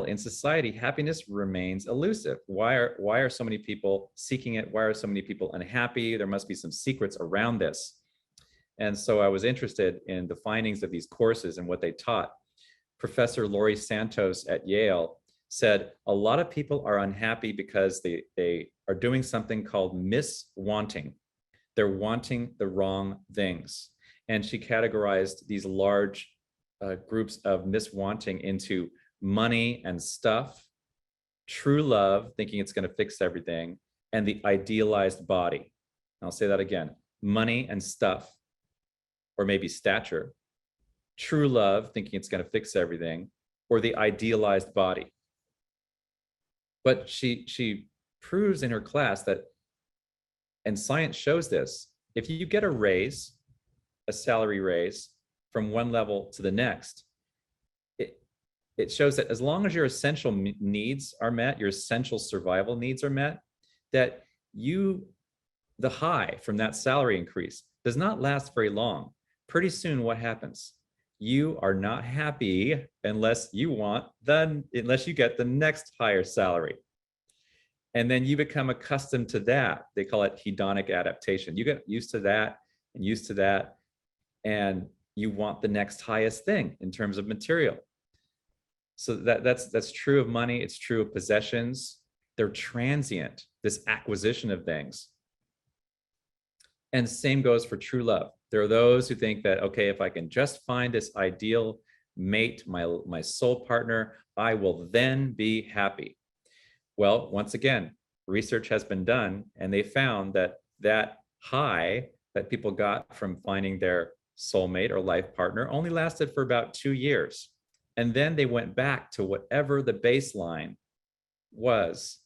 in society, happiness remains elusive. Why are so many people seeking it? Why are so many people unhappy? There must be some secrets around this. And so I was interested in the findings of these courses and what they taught. Professor Laurie Santos at Yale said a lot of people are unhappy because they are doing something called miswanting. They're wanting the wrong things. And she categorized these large groups of miswanting into money and stuff, true love, thinking it's going to fix everything, and the idealized body. I'll say that again: money and stuff, or maybe stature, true love, thinking it's going to fix everything, or the idealized body. But she proves in her class that, and science shows this, if you get a raise, a salary raise from one level to the next, it shows that as long as your essential needs are met, your essential survival needs are met, that the high from that salary increase does not last very long. Pretty soon, what happens? You are not happy unless you get the next higher salary. And then you become accustomed to that. They call it hedonic adaptation. You get used to that and used to that, and you want the next highest thing in terms of material. So that's true of money. It's true of possessions. They're transient, this acquisition of things. And same goes for true love. There are those who think that, okay, if I can just find this ideal mate, my soul partner, I will then be happy. Well, once again, research has been done, and they found that high that people got from finding their soulmate or life partner only lasted for about 2 years. And then they went back to whatever the baseline was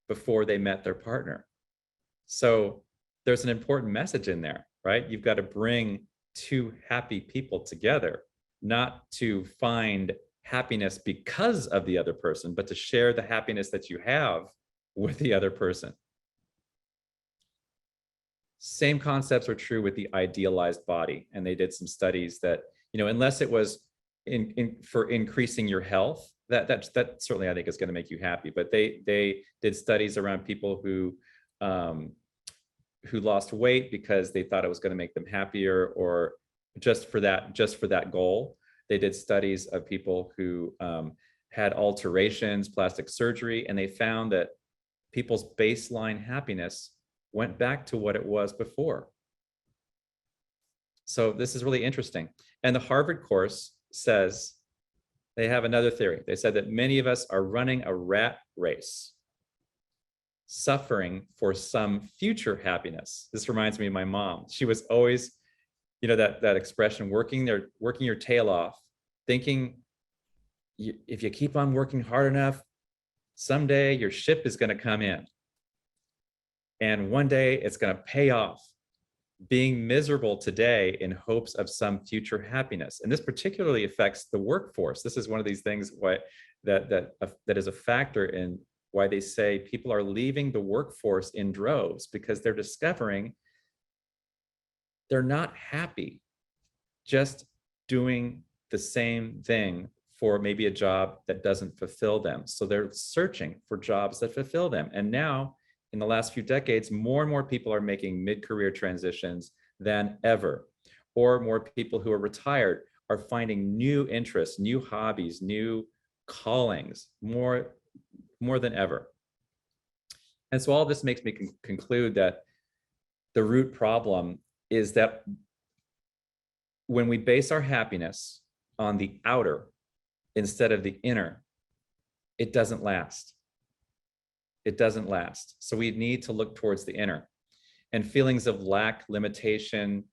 before they met their partner. So there's an important message in there, right? You've got to bring two happy people together, not to find happiness because of the other person, but to share the happiness that you have with the other person. Same concepts are true with the idealized body. And they did some studies that, unless it was for increasing your health, that certainly I think is going to make you happy. But they did studies around people who lost weight because they thought it was going to make them happier, or just for that goal. They did studies of people who had alterations, plastic surgery, and they found that people's baseline happiness went back to what it was before. So this is really interesting. And the Harvard course says, they have another theory. They said that many of us are running a rat race, suffering for some future happiness. This reminds me of my mom. She was always, that expression, working your tail off, thinking if you keep on working hard enough, someday your ship is going to come in. And one day it's going to pay off, being miserable today in hopes of some future happiness. And this particularly affects the workforce. This is one of these things that is a factor in why they say people are leaving the workforce in droves, because they're discovering they're not happy just doing the same thing for maybe a job that doesn't fulfill them. So they're searching for jobs that fulfill them. And now, in the last few decades, more and more people are making mid-career transitions than ever. Or more people who are retired are finding new interests, new hobbies, new callings, more than ever. And so all this makes me conclude that the root problem is that when we base our happiness on the outer instead of the inner, it doesn't last. It doesn't last. So we need to look towards the inner. And feelings of lack, limitation,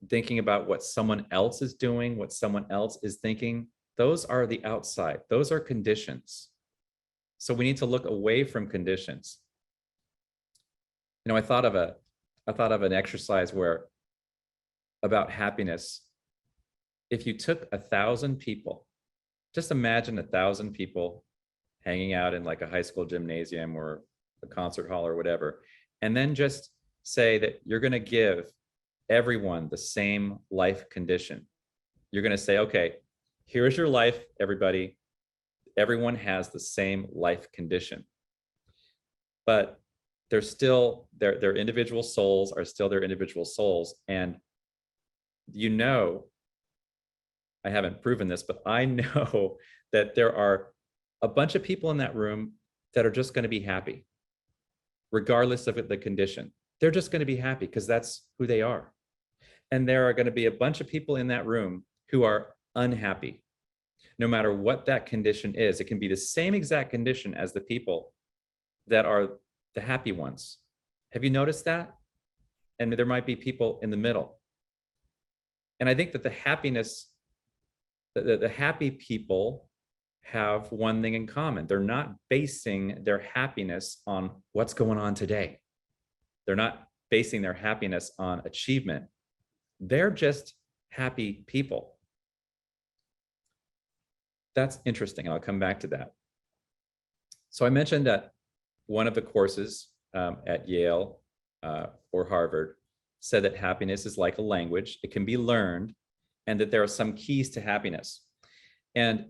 thinking about what someone else is doing, what someone else is thinking, those are the outside. Those are conditions. So we need to look away from conditions. I thought of an exercise about happiness. If you took 1,000 people, just imagine 1,000 people hanging out in like a high school gymnasium or a concert hall or whatever, and then just say that you're going to give everyone the same life condition. You're going to say, okay, here's your life, everybody. Everyone has the same life condition, but they're still, their individual souls are still their individual souls. And you know, I haven't proven this, but I know that there are a bunch of people in that room that are just going to be happy, regardless of the condition. They're just going to be happy because that's who they are. And there are going to be a bunch of people in that room who are unhappy, no matter what that condition is. It can be the same exact condition as the people that are the happy ones. Have you noticed that? And there might be people in the middle. And I think that the happiness, the happy people have one thing in common. They're not basing their happiness on what's going on today. They're not basing their happiness on achievement. They're just happy people. That's interesting. I'll come back to that. So I mentioned that one of the courses at Yale or Harvard said that happiness is like a language. It can be learned, and that there are some keys to happiness. And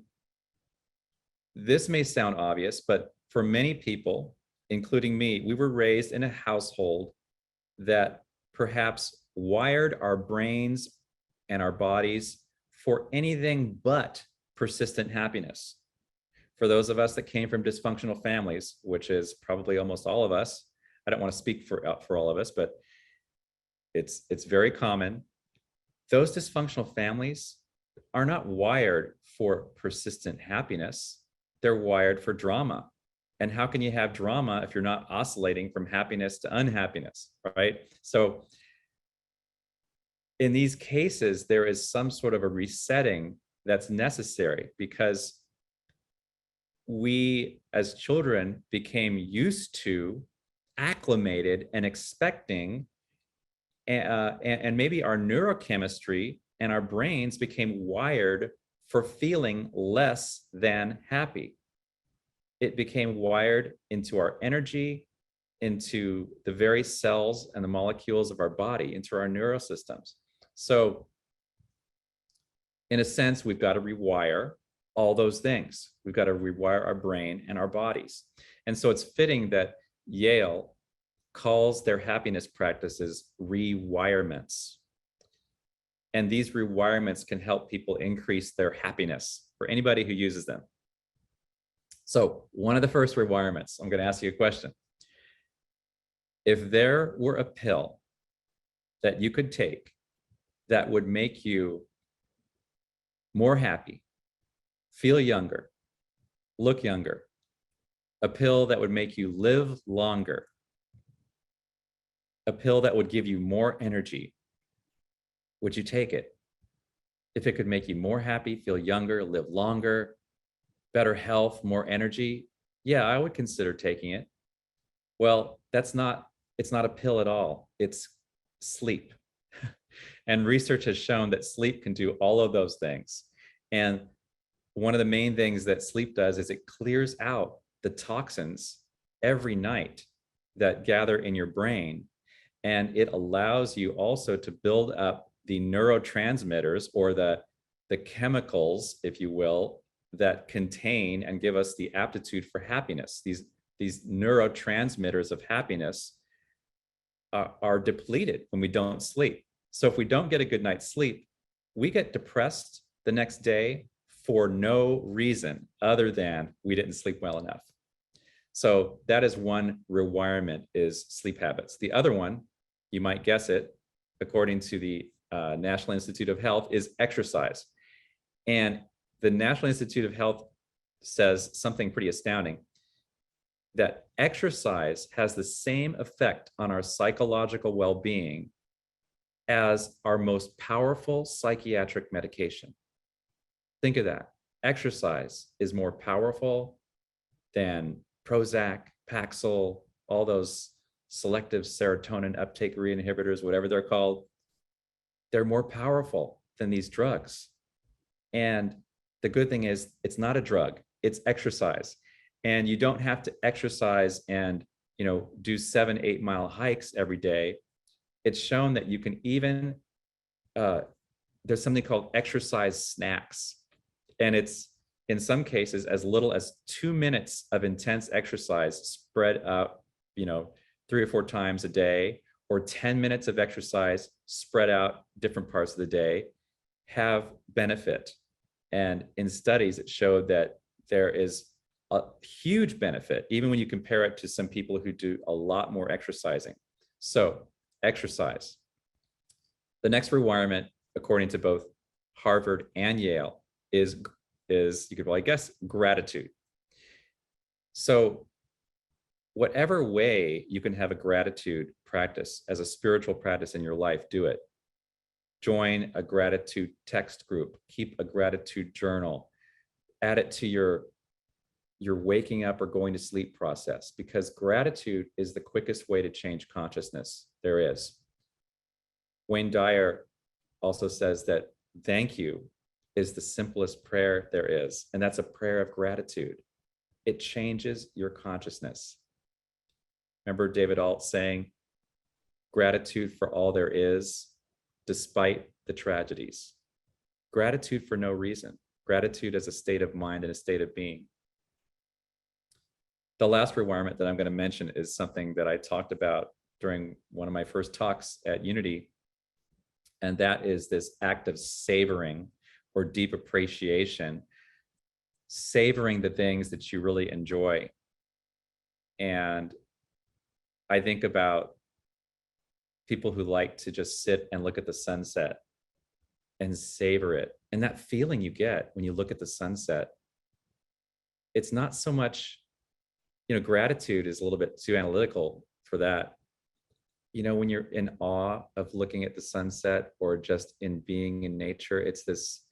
this may sound obvious, but for many people, including me, we were raised in a household that perhaps wired our brains and our bodies for anything but persistent happiness. For those of us that came from dysfunctional families, which is probably almost all of us, I don't want to speak for all of us, but it's very common. Those dysfunctional families are not wired for persistent happiness. They're wired for drama. And how can you have drama if you're not oscillating from happiness to unhappiness, right? So in these cases, there is some sort of a resetting that's necessary, because we as children became used to, acclimated, and expecting, and maybe our neurochemistry and our brains became wired for feeling less than happy. It became wired into our energy, into the very cells and the molecules of our body, into our neurosystems. So in a sense, we've got to rewire all those things. We've got to rewire our brain and our bodies. And so it's fitting that Yale calls their happiness practices rewirements. And these rewirements can help people increase their happiness for anybody who uses them. So one of the first rewirements, I'm going to ask you a question. If there were a pill that you could take that would make you more happy, feel younger, look younger, a pill that would make you live longer, a pill that would give you more energy, would you take it? If it could make you more happy, feel younger, live longer, better health, more energy, yeah, I would consider taking it. Well, it's not a pill at all. It's sleep. And research has shown that sleep can do all of those things. And one of the main things that sleep does is it clears out the toxins every night that gather in your brain. And it allows you also to build up the neurotransmitters, or the chemicals, if you will, that contain and give us the aptitude for happiness. These neurotransmitters of happiness are depleted when we don't sleep. So if we don't get a good night's sleep, we get depressed the next day for no reason other than we didn't sleep well enough. So that is one rewirement, is sleep habits. The other one, you might guess it, according to the National Institute of Health, is exercise. And the National Institute of Health says something pretty astounding, that exercise has the same effect on our psychological well-being as our most powerful psychiatric medication. Think of that. Exercise is more powerful than Prozac, Paxil, all those selective serotonin uptake inhibitors, whatever they're called. They're more powerful than these drugs. And the good thing is, it's not a drug, it's exercise. And you don't have to exercise and, do 7-8 mile hikes every day. It's shown that you can even, there's something called exercise snacks. And it's in some cases, as little as 2 minutes of intense exercise spread out, 3 or 4 times a day, or 10 minutes of exercise spread out different parts of the day, have benefit. And in studies, it showed that there is a huge benefit, even when you compare it to some people who do a lot more exercising. So, exercise. The next requirement, according to both Harvard and Yale, is you could probably guess, gratitude. So whatever way you can have a gratitude practice as a spiritual practice in your life, do it. Join a gratitude text group, keep a gratitude journal, add it to your waking up or going to sleep process, because gratitude is the quickest way to change consciousness there is. Wayne Dyer also says that thank you is the simplest prayer there is, and that's a prayer of gratitude. It changes your consciousness. Remember David Alt saying, gratitude for all there is, despite the tragedies. Gratitude for no reason. Gratitude as a state of mind and a state of being. The last requirement that I'm going to mention is something that I talked about during one of my first talks at Unity, and that is this act of savoring or deep appreciation, savoring the things that you really enjoy. And I think about people who like to just sit and look at the sunset and savor it. And that feeling you get when you look at the sunset, it's not so much, gratitude is a little bit too analytical for that. When you're in awe of looking at the sunset or just in being in nature, it's this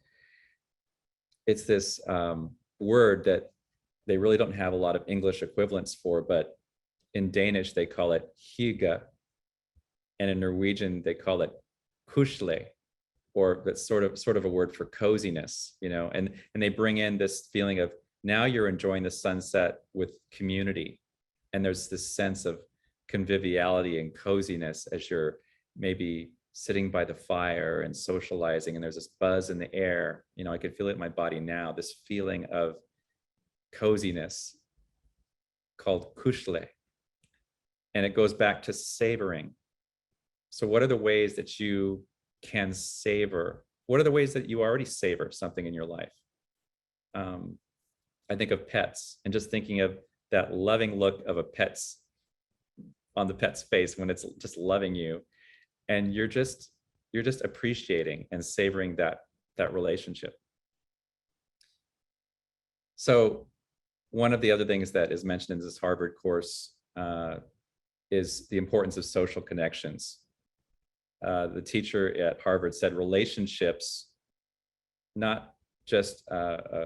word that they really don't have a lot of English equivalents for, but in Danish they call it hygge, and in Norwegian they call it kusle, or that's sort of a word for coziness, and they bring in this feeling of now you're enjoying the sunset with community, and there's this sense of conviviality and coziness as you're maybe sitting by the fire and socializing, and there's this buzz in the air. I can feel it in my body now, this feeling of coziness called kusle. And it goes back to savoring. So what are the ways that you can savor? What are the ways that you already savor something in your life? I think of pets, and just thinking of that loving look of on the pet's face when it's just loving you, and you're just appreciating and savoring that relationship. So one of the other things that is mentioned in this Harvard course is the importance of social connections. The teacher at Harvard said relationships, not just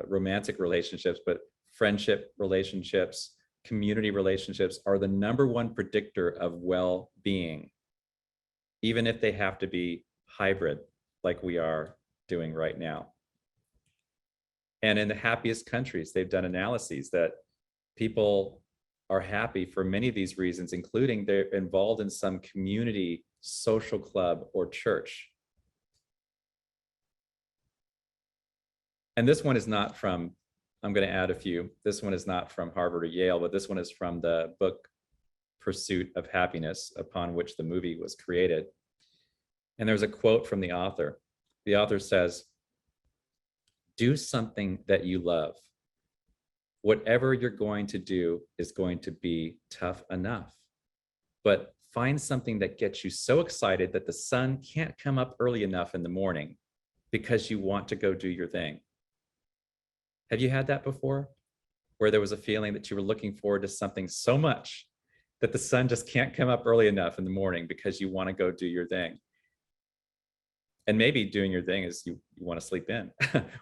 romantic relationships, but friendship relationships, community relationships, are the #1 predictor of well-being, even if they have to be hybrid like we are doing right now. And in the happiest countries, they've done analyses that people are happy for many of these reasons, including they're involved in some community, social club, or church. And this one is not from, I'm going to add a few, this one is not from Harvard or Yale, but this one is from the book Pursuit of Happiness, upon which the movie was created. And there's a quote from the author. The author says, "Do something that you love. Whatever you're going to do is going to be tough enough. But find something that gets you so excited that the sun can't come up early enough in the morning because you want to go do your thing." Have you had that before? Where there was a feeling that you were looking forward to something so much that the sun just can't come up early enough in the morning because you want to go do your thing. And maybe doing your thing is you want to sleep in,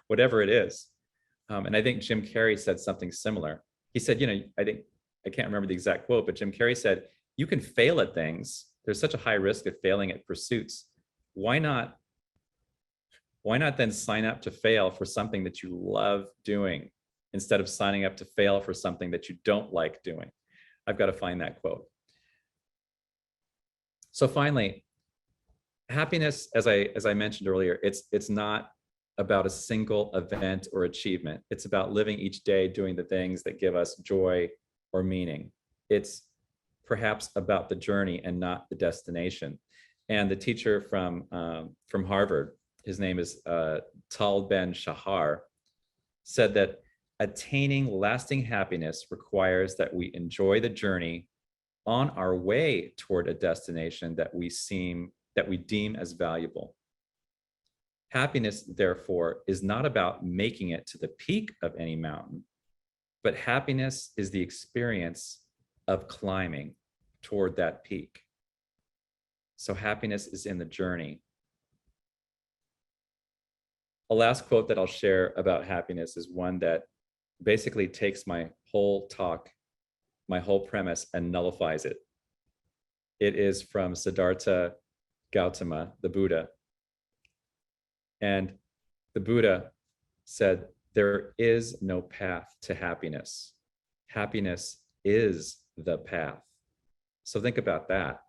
whatever it is. And I think Jim Carrey said something similar. He said, I can't remember the exact quote, but Jim Carrey said, you can fail at things. There's such a high risk of failing at pursuits. Why not then sign up to fail for something that you love doing instead of signing up to fail for something that you don't like doing? I've got to find that quote. So finally, happiness, as I mentioned earlier, it's not about a single event or achievement. It's about living each day doing the things that give us joy or meaning. It's perhaps about the journey and not the destination. And the teacher from Harvard, his name is Tal Ben-Shahar, said that attaining lasting happiness requires that we enjoy the journey on our way toward a destination that we deem as valuable. Happiness, therefore, is not about making it to the peak of any mountain, but happiness is the experience of climbing toward that peak. So happiness is in the journey. A last quote that I'll share about happiness is one that basically takes my whole talk, my whole premise, and nullifies it. It is from Siddhartha Gautama, the Buddha. And the Buddha said, there is no path to happiness. Happiness is the path. So think about that.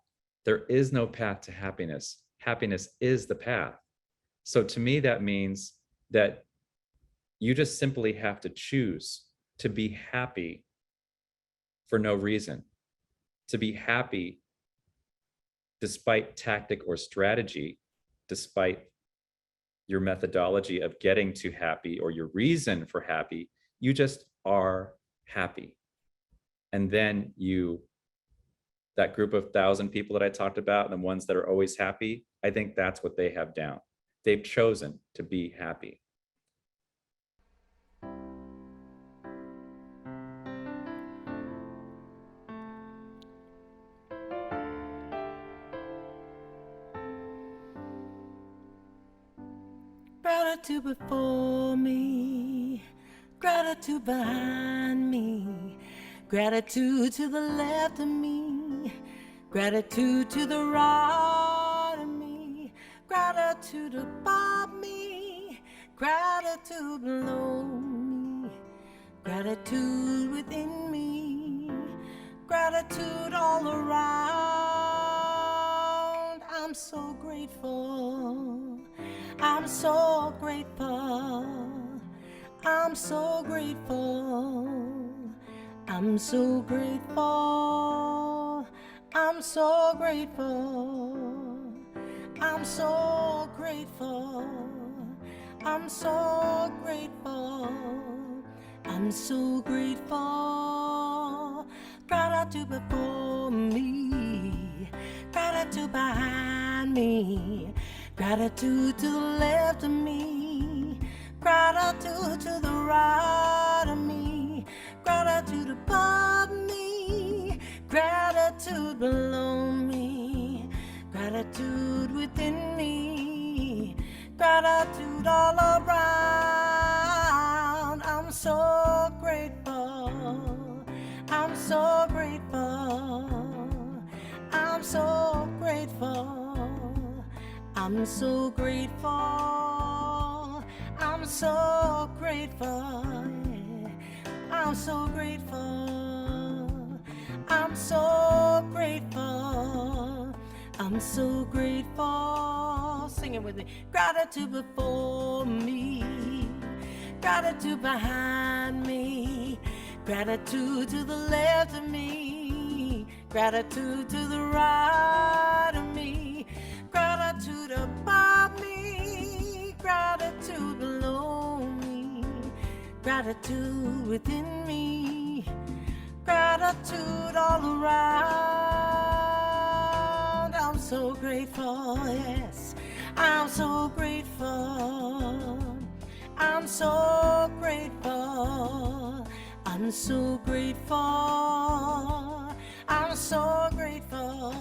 There is no path to happiness. Happiness is the path. So to me, that means that you just simply have to choose to be happy for no reason, to be happy despite tactic or strategy, despite your methodology of getting to happy or your reason for happy. You just are happy. And then that group of 1,000 people that I talked about, the ones that are always happy, I think that's what they have down. They've chosen to be happy. Gratitude before me, gratitude behind me, gratitude to the left of me, gratitude to the right of me, gratitude above me, gratitude below me, gratitude within me, gratitude all around. I'm so grateful. I'm so grateful. I'm so grateful. I'm so grateful. I'm so grateful. I'm so grateful. I'm so grateful. I'm so grateful. Gratitude before me, gratitude behind me, gratitude to the left of me, gratitude to the right of me, gratitude above me, gratitude below me, gratitude within me, gratitude all around. I'm so grateful. I'm so grateful. I'm so grateful. I'm so grateful. I'm so grateful. I'm so grateful. I'm so grateful. I'm so grateful. Sing it with me. Gratitude before me, gratitude behind me, gratitude to the left of me, gratitude to the right of me, gratitude above me, gratitude below me, gratitude within me, gratitude all around. I'm so grateful, yes, I'm so grateful. I'm so grateful. I'm so grateful. I'm so grateful.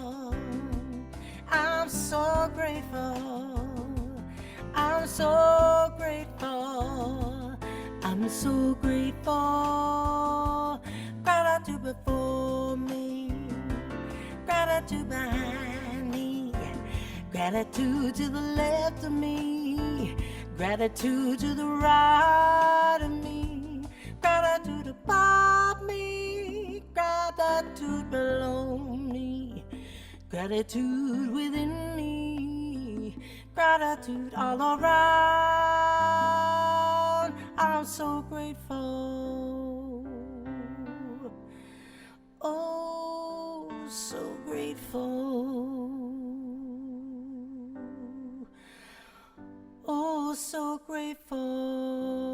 I'm so grateful. I'm so grateful. I'm so grateful. Gratitude before me, gratitude behind me, gratitude to the left of me, gratitude to the right of me, gratitude above me, gratitude below me, gratitude within me, gratitude all around. I'm so grateful. Oh, so grateful. Oh, so grateful.